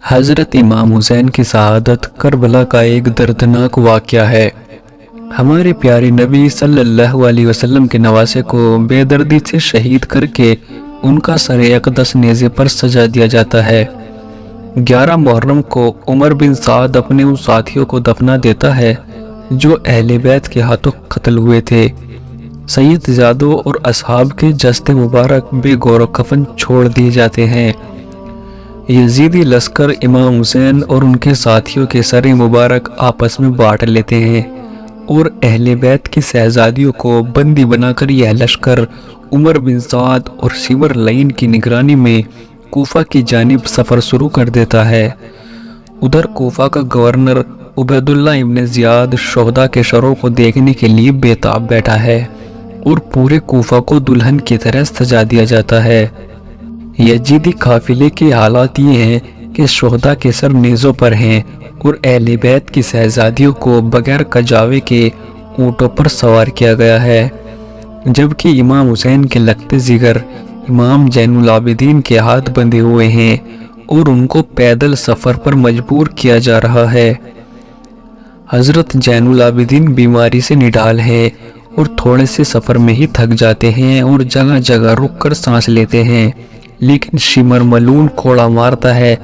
حضرت امام حسین کی شہادت کربلا کا ایک دردناک واقعہ ہے۔ ہمارے پیارے نبی صلی اللہ علیہ وسلم کے نواسے کو بے دردی سے شہید کر کے ان کا سر اقدس نیزے پر سجا دیا جاتا ہے۔ 11 محرم کو عمر بن سعد اپنے ان ساتھیوں کو دفنا دیتا ہے جو اہل بیت کے ہاتھوں قتل ہوئے تھے۔ سید زادوں اور اصحاب کے جسد مبارک بے گور و کفن چھوڑ دیے جاتے ہیں۔ یزیدی لشکر امام حسین اور ان کے ساتھیوں کے سر مبارک آپس میں بانٹ لیتے ہیں اور اہل بیت کی شہزادیوں کو بندی بنا کر یہ لشکر عمر بن سعد اور سمر لعین کی نگرانی میں کوفہ کی جانب سفر شروع کر دیتا ہے۔ ادھر کوفہ کا گورنر عبید اللہ ابن زیاد شہداء کے شروں کو دیکھنے کے لیے بے تاب بیٹھا ہے اور پورے کوفہ کو دلہن کی طرح سجا دیا جاتا ہے۔ یزیدی قافلے کے حالات یہ ہیں کہ شہداء کے سر نیزوں پر ہیں اور اہل بیت کی شہزادیوں کو بغیر کجاوے کے اونٹوں پر سوار کیا گیا ہے، جبکہ امام حسین کے لخت جگر امام زین العابدین کے ہاتھ بندھے ہوئے ہیں اور ان کو پیدل سفر پر مجبور کیا جا رہا ہے۔ حضرت زین العابدین بیماری سے نڈال ہیں اور تھوڑے سے سفر میں ہی تھک جاتے ہیں اور جگہ جگہ رک کر سانس لیتے ہیں، لیکن شمر ملون کوڑا مارتا ہے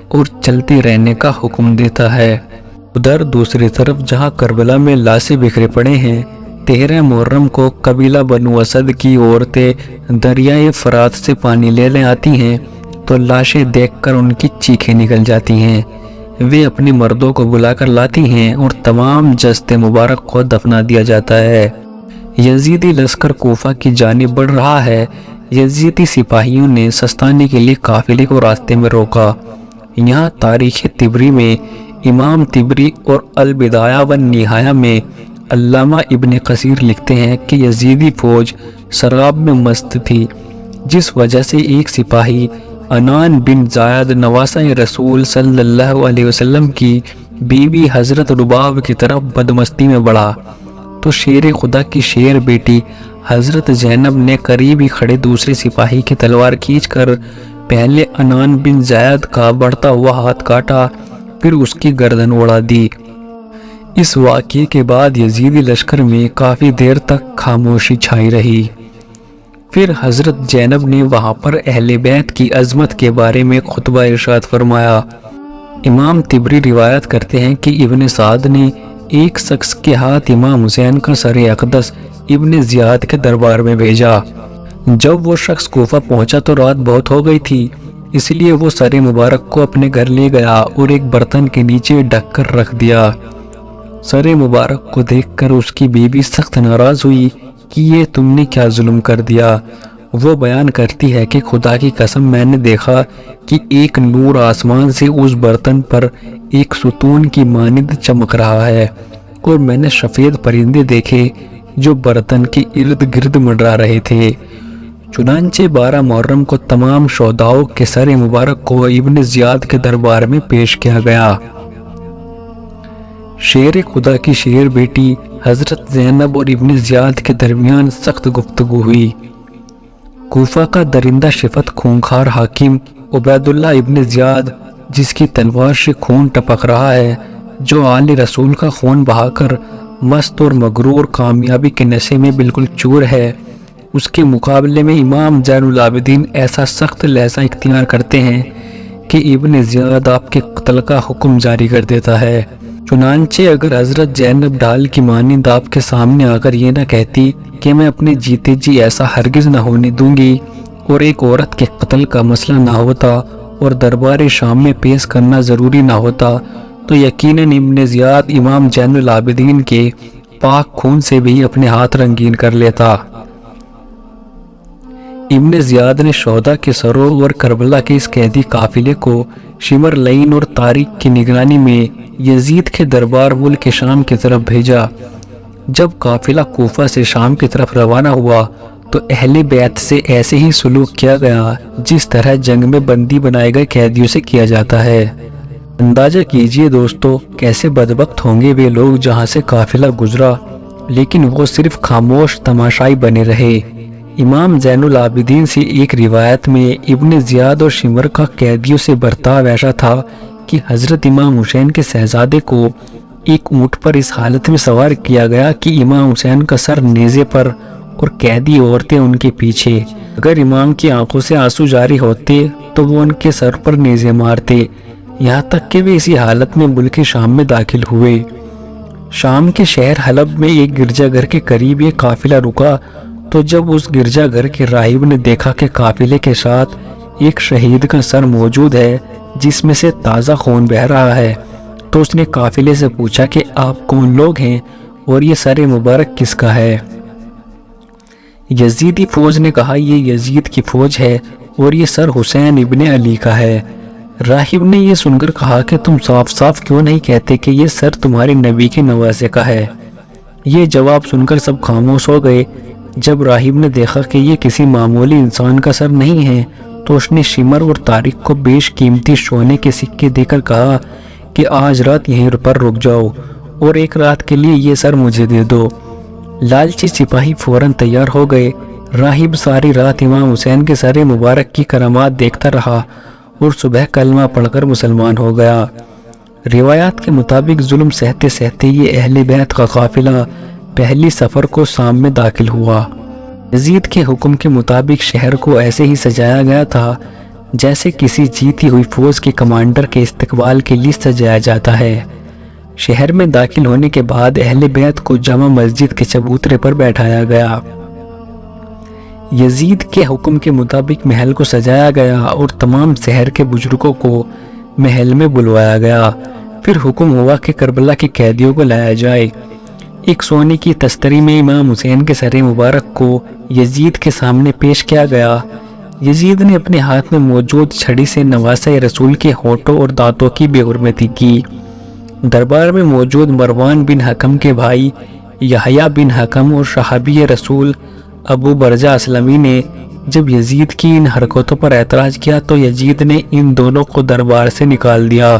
اور چلتے رہنے کا حکم دیتا ہے۔ ادھر دوسری طرف جہاں کربلا میں لاشیں بکھرے پڑے ہیں، 13 محرم کو قبیلہ بنو اسد کی عورتیں دریائے فرات سے پانی لینے آتی ہیں تو لاشیں دیکھ کر ان کی چیخیں نکل جاتی ہیں۔ وہ اپنے مردوں کو بلا کر لاتی ہیں اور تمام جسد مبارک کو دفنا دیا جاتا ہے۔ یزیدی لشکر کوفہ کی جانب بڑھ رہا ہے۔ یزیدی سپاہیوں نے سستانے کے لیے قافلے کو راستے میں روکا۔ یہاں تاریخ طبری میں امام طبری اور البدایہ والنہایہ میں علامہ ابن کثیر لکھتے ہیں کہ یزیدی فوج شراب میں مست تھی، جس وجہ سے ایک سپاہی عنان بن زیاد نواسہ رسول صلی اللہ علیہ وسلم کی بیوی حضرت رباب کی طرف بدمستی میں بڑھا تو شیر خدا کی شیر بیٹی حضرت زینب نے قریب ہی کھڑے دوسرے سپاہی کی تلوار کھینچ کر پہلے عنان بن زیاد کا بڑھتا ہوا ہاتھ کاٹا، پھر اس کی گردن اڑا دی۔ اس واقعے کے بعد یزیدی لشکر میں کافی دیر تک خاموشی چھائی رہی۔ پھر حضرت زینب نے وہاں پر اہل بیت کی عظمت کے بارے میں خطبہ ارشاد فرمایا۔ امام طبری روایت کرتے ہیں کہ ابن سعد نے ایک شخص کے ہاتھ امام حسین کا سر اقدس ابن زیاد کے دربار میں بھیجا۔ جب وہ شخص کوفہ پہنچا تو رات بہت ہو گئی تھی، اس لیے وہ سر مبارک کو اپنے گھر لے گیا اور ایک برتن کے نیچے ڈھک کر رکھ دیا۔ سر مبارک کو دیکھ کر اس کی بیوی سخت ناراض ہوئی کہ یہ تم نے کیا ظلم کر دیا۔ وہ بیان کرتی ہے کہ خدا کی قسم میں نے دیکھا کہ ایک نور آسمان سے اس برتن پر ایک ستون کی مانند چمک رہا ہے، اور میں نے سفید پرندے دیکھے جو برتن کے ارد گرد منڈرا رہے تھے۔ چنانچہ 12 محرم کو تمام شہداؤں کے سر مبارک کو ابن زیاد کے دربار میں پیش کیا گیا۔ شیر خدا کی شیر بیٹی حضرت زینب اور ابن زیاد کے درمیان سخت گفتگو ہوئی۔ کوفہ کا درندہ صفت خونخوار حاکم عبید اللہ ابن زیاد، جس کی تلوار سے خون ٹپک رہا ہے، جو آل رسول کا خون بہا کر مست اور مغرور کامیابی کے نشے میں بالکل چور ہے، اس کے مقابلے میں امام زین العابدین ایسا سخت لہجہ اختیار کرتے ہیں کہ ابن زیاد آپ کے قتل کا حکم جاری کر دیتا ہے۔ چنانچہ اگر حضرت زینب ڈھال کی مانند آپ کے سامنے آ کر یہ نہ کہتی کہ میں اپنے جیتے جی ایسا ہرگز نہ ہونے دوں گی، اور ایک عورت کے قتل کا مسئلہ نہ ہوتا اور دربار شام میں پیش کرنا ضروری نہ ہوتا، تو یقیناً ابن زیاد امام زین العابدین کے پاک خون سے بھی اپنے ہاتھ رنگین کر لیتا۔ ابن زیاد نے شہداء کے سروں اور کربلا کے اس قیدی قافلے کو سمر لعین اور طارق کی نگرانی میں یزید کے دربار ملک شام کی طرف بھیجا۔ جب قافلہ کوفہ سے شام کی طرف روانہ ہوا تو اہل بیت سے ایسے ہی سلوک کیا گیا جس طرح جنگ میں بندی بنائے گئے قیدیوں سے کیا جاتا ہے۔ اندازہ کیجئے دوستو، کیسے بدبخت ہوں گے وہ لوگ جہاں سے قافلہ گزرا، لیکن وہ صرف خاموش تماشائی بنے رہے۔ امام زین العابدین سے ایک روایت میں ابن زیاد اور شمر کا قیدیوں سے برتاؤ ایسا تھا کہ حضرت امام حسین کے شہزادے کو ایک اونٹ پر اس حالت میں سوار کیا گیا کہ امام حسین کا سر نیزے پر اور قیدی عورتیں ان کے پیچھے۔ اگر امام کی آنکھوں سے آنسو جاری ہوتے تو وہ ان کے سر پر نیزے مارتے، یہاں تک کہ وہ اسی حالت میں ملک شام میں داخل ہوئے۔ شام کے شہر حلب میں ایک گرجا گھر کے قریب ایک قافلہ رکا تو جب اس گرجا گھر کے راہب نے دیکھا کہ قافلے کے ساتھ ایک شہید کا سر موجود ہے جس میں سے تازہ خون بہہ رہا ہے، تو اس نے قافلے سے پوچھا کہ آپ کون لوگ ہیں اور یہ سر مبارک کس کا ہے؟ یزیدی فوج نے کہا یہ یزید کی فوج ہے اور یہ سر حسین ابن علی کا ہے۔ راہب نے یہ سن کر کہا کہ تم صاف صاف کیوں نہیں کہتے کہ یہ سر تمہارے نبی کے نواسے کا ہے؟ یہ جواب سن کر سب خاموش ہو گئے۔ جب راہب نے دیکھا کہ یہ کسی معمولی انسان کا سر نہیں ہے تو اس نے شمر اور طارق کو بیش قیمتی سونے کے سکے دے کر کہا کہ آج رات یہیں پر رک جاؤ اور ایک رات کے لیے یہ سر مجھے دے دو۔ لالچی سپاہی فوراً تیار ہو گئے۔ راہب ساری رات امام حسین کے سر مبارک کی کرامات دیکھتا رہا اور صبح کلمہ پڑھ کر مسلمان ہو گیا۔ روایات کے مطابق ظلم سہتے سہتے یہ اہل بیت کا قافلہ پہلی سفر کو شام میں داخل ہوا۔ یزید کے حکم کے مطابق شہر کو ایسے ہی سجایا گیا تھا جیسے کسی جیتی ہوئی فوج کے کمانڈر کے استقبال کے لیے سجایا جاتا ہے۔ شہر میں داخل ہونے کے بعد اہل بیت کو جامع مسجد کے چبوترے پر بیٹھایا گیا۔ یزید کے حکم کے مطابق محل کو سجایا گیا اور تمام شہر کے بزرگوں کو محل میں بلوایا گیا۔ پھر حکم ہوا کہ کربلا کے قیدیوں کو لایا جائے۔ ایک سونے کی تستری میں امام حسین کے سر مبارک کو یزید کے سامنے پیش کیا گیا۔ یزید نے اپنے ہاتھ میں موجود چھڑی سے نواسہ رسول کے ہونٹوں اور دانتوں کی بے حرمتی کی۔ دربار میں موجود مروان بن حکم کے بھائی یحییٰ بن حکم اور صحابی رسول ابو برزہ اسلمی نے جب یزید کی ان حرکتوں پر اعتراض کیا تو یزید نے ان دونوں کو دربار سے نکال دیا۔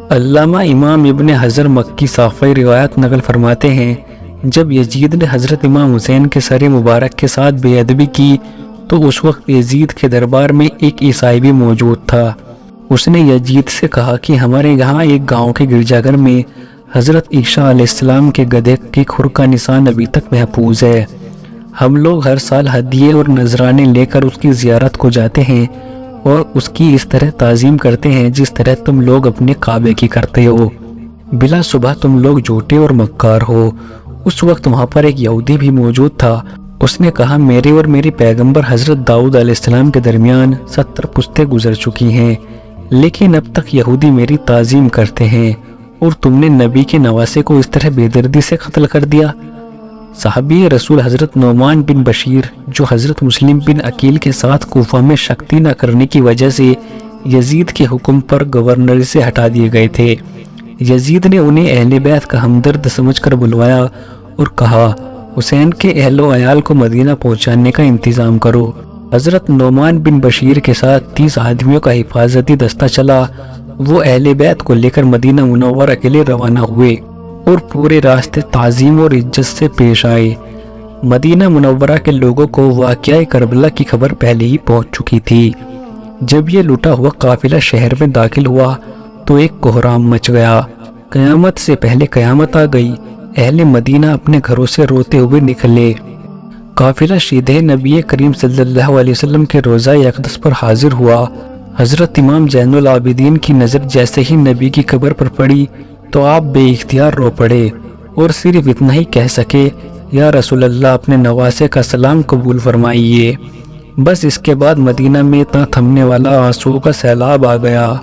علامہ امام ابن حجر مکی صافی روایت نقل فرماتے ہیں جب یزید نے حضرت امام حسین کے سر مبارک کے ساتھ بے ادبی کی تو اس وقت یزید کے دربار میں ایک عیسائی بھی موجود تھا۔ اس نے یزید سے کہا کہ ہمارے یہاں ایک گاؤں کے گرجا گھر میں حضرت عیسیٰ علیہ السلام کے گدھے کی کھر کا نشان ابھی تک محفوظ ہے۔ ہم لوگ ہر سال ہدیے اور نذرانے لے کر اس کی زیارت کو جاتے ہیں اور اس کی اس طرح تعظیم کرتے ہیں جس طرح تم لوگ اپنے کعبے کی کرتے ہو۔ بلا صبح تم لوگ جھوٹے اور مکار ہو۔ اس وقت وہاں پر ایک یہودی بھی موجود تھا۔ اس نے کہا میرے اور میرے پیغمبر حضرت داؤد علیہ السلام کے درمیان 70 پشتیں گزر چکی ہیں، لیکن اب تک یہودی میری تعظیم کرتے ہیں اور تم نے نبی کے نواسے کو اس طرح بے دردی سے قتل کر دیا۔ صحابی رسول حضرت نعمان بن بشیر جو حضرت مسلم بن عقیل کے ساتھ کوفہ میں سختی نہ کرنے کی وجہ سے یزید کے حکم پر گورنر سے ہٹا دیے گئے تھے، یزید نے انہیں اہل بیت کا ہمدرد سمجھ کر بلوایا اور کہا حسین کے اہل و عیال کو مدینہ پہنچانے کا انتظام کرو۔ حضرت نعمان بن بشیر کے ساتھ 30 آدمیوں کا حفاظتی دستہ چلا۔ وہ اہل بیت کو لے کر مدینہ منورہ کے لیے روانہ ہوئے اور پورے راستے تعظیم اور عزت سے پیش آئے۔ مدینہ منورہ کے لوگوں کو واقعہ کربلا کی خبر پہلے ہی پہنچ چکی تھی۔ جب یہ لوٹا ہوا قافلہ شہر میں داخل ہوا تو ایک کوہرام مچ گیا۔ قیامت سے پہلے قیامت آ گئی۔ اہل مدینہ اپنے گھروں سے روتے ہوئے نکلے۔ قافلہ سیدھے نبی کریم صلی اللہ علیہ وسلم کے روضہ اقدس پر حاضر ہوا۔ حضرت امام زین العابدین کی نظر جیسے ہی نبی کی قبر پر پڑی تو آپ بے اختیار رو پڑے اور صرف اتنا ہی کہہ سکے یا رسول اللہ اپنے نواسے کا سلام قبول فرمائیے۔ بس اس کے بعد مدینہ میں نہ تھمنے والا آنسوؤں کا سیلاب آ گیا۔